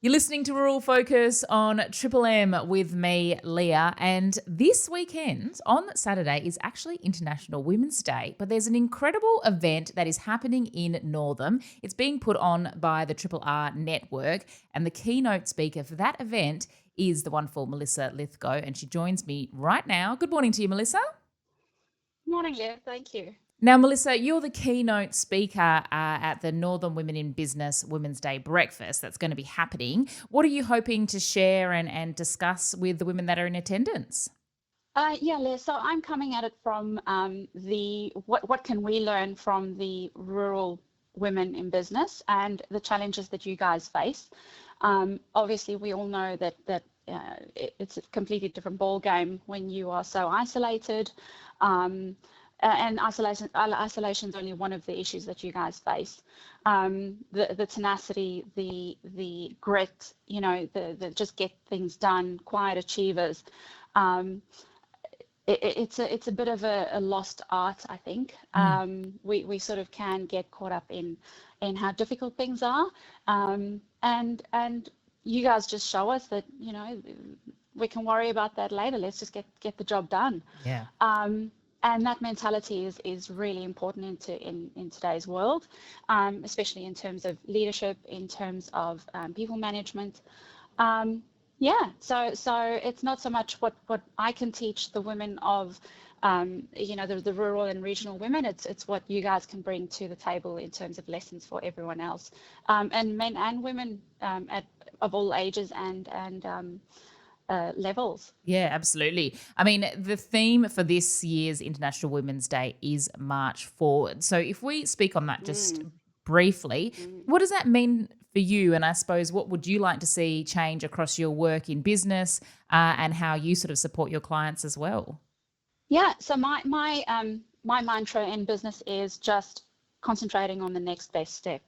You're listening to Rural Focus on Triple M with me, Leah. And this weekend, on Saturday, is actually International Women's Day. But there's an incredible event that is happening in Northam. It's being put on by the Triple R network. And the keynote speaker for that event is the wonderful Melissa Lithgow. And she joins me right now. Good morning to you, Melissa. Morning, Leah. Thank you. Now, Melissa, you're the keynote speaker at the Northam Women in Business Women's Day Breakfast that's going to be happening. What are you hoping to share and discuss with the women that are in attendance? Yeah, Leah. So I'm coming at it from what can we learn from the rural women in business and the challenges that you guys face. Obviously, we all know that it's a completely different ball game when you are so isolated. And isolation is only one of the issues that you guys face. The tenacity, the grit, the just get things done, quiet achievers. It's a bit of a lost art, I think. We sort of can get caught up in how difficult things are, and you guys just show us that we can worry about that later. Let's just get the job done. Yeah. And that mentality is really important in today's world, especially in terms of leadership, in terms of people management. So it's not so much what I can teach the women of, the rural and regional women. It's what you guys can bring to the table in terms of lessons for everyone else, and men and women of all ages and levels. Yeah, absolutely. I mean, the theme for this year's International Women's Day is March Forward. So if we speak on that just briefly, what does that mean for you? And I suppose what would you like to see change across your work in business and how you sort of support your clients as well? Yeah, so my mantra in business is just concentrating on the next best step.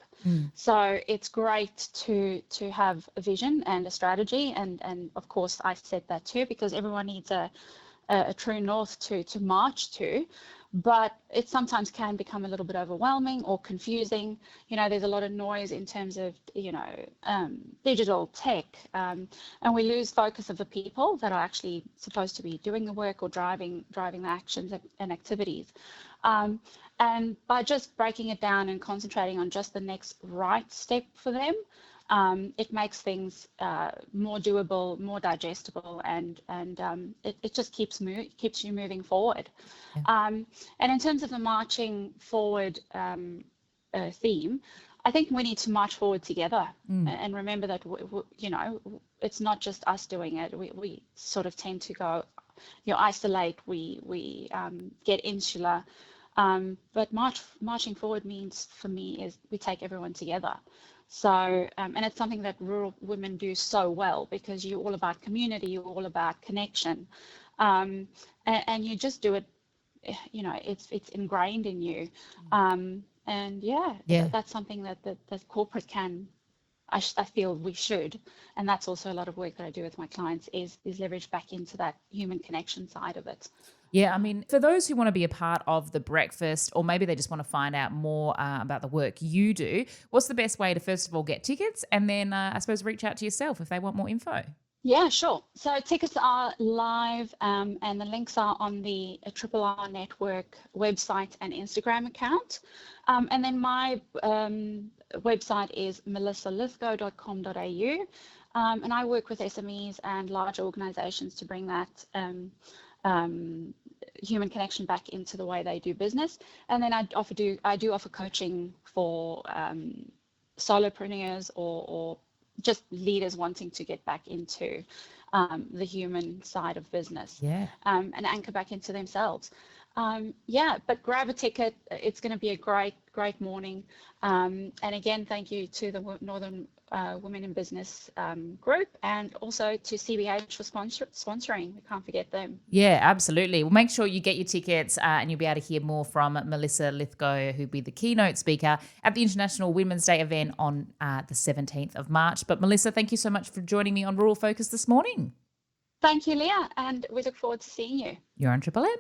So it's great to have a vision and a strategy, and of course I said that too, because everyone needs a true north to march to, but it sometimes can become a little bit overwhelming or confusing. There's a lot of noise in terms of digital tech, and we lose focus of the people that are actually supposed to be doing the work or driving the actions and activities. And by just breaking it down and concentrating on just the next right step for them, it makes things more doable, more digestible, and it just keeps you moving forward. Yeah. And in terms of the marching forward theme, I think we need to march forward together and remember that it's not just us doing it. We sort of tend to go, isolate. We get insular. But marching forward means, for me, is we take everyone together. So, and it's something that rural women do so well, because you're all about community, you're all about connection, and you just do it. It's ingrained in you, and that's something that corporate can. I feel we should, and that's also a lot of work that I do with my clients is leverage back into that human connection side of it. Yeah, I mean, for those who want to be a part of the breakfast, or maybe they just want to find out more about the work you do, what's the best way to first of all get tickets, and then I suppose reach out to yourself if they want more info? Yeah, sure. So tickets are live, and the links are on the Triple R Network website and Instagram account. And then my website is melissalithgow.com.au, and I work with SMEs and large organizations to bring that human connection back into the way they do business. And then I do offer coaching for solopreneurs or just leaders wanting to get back into the human side of business, and anchor back into themselves. But grab a ticket. It's going to be a great morning. And again, thank you to the Northern Women in Business group, and also to CBH for sponsoring. We can't forget them. Yeah, absolutely. Well, make sure you get your tickets and you'll be able to hear more from Melissa Lithgow, who'll be the keynote speaker at the International Women's Day event on the 17th of March. But Melissa, thank you so much for joining me on Rural Focus this morning. Thank you, Leah, and we look forward to seeing you. You're on Triple M.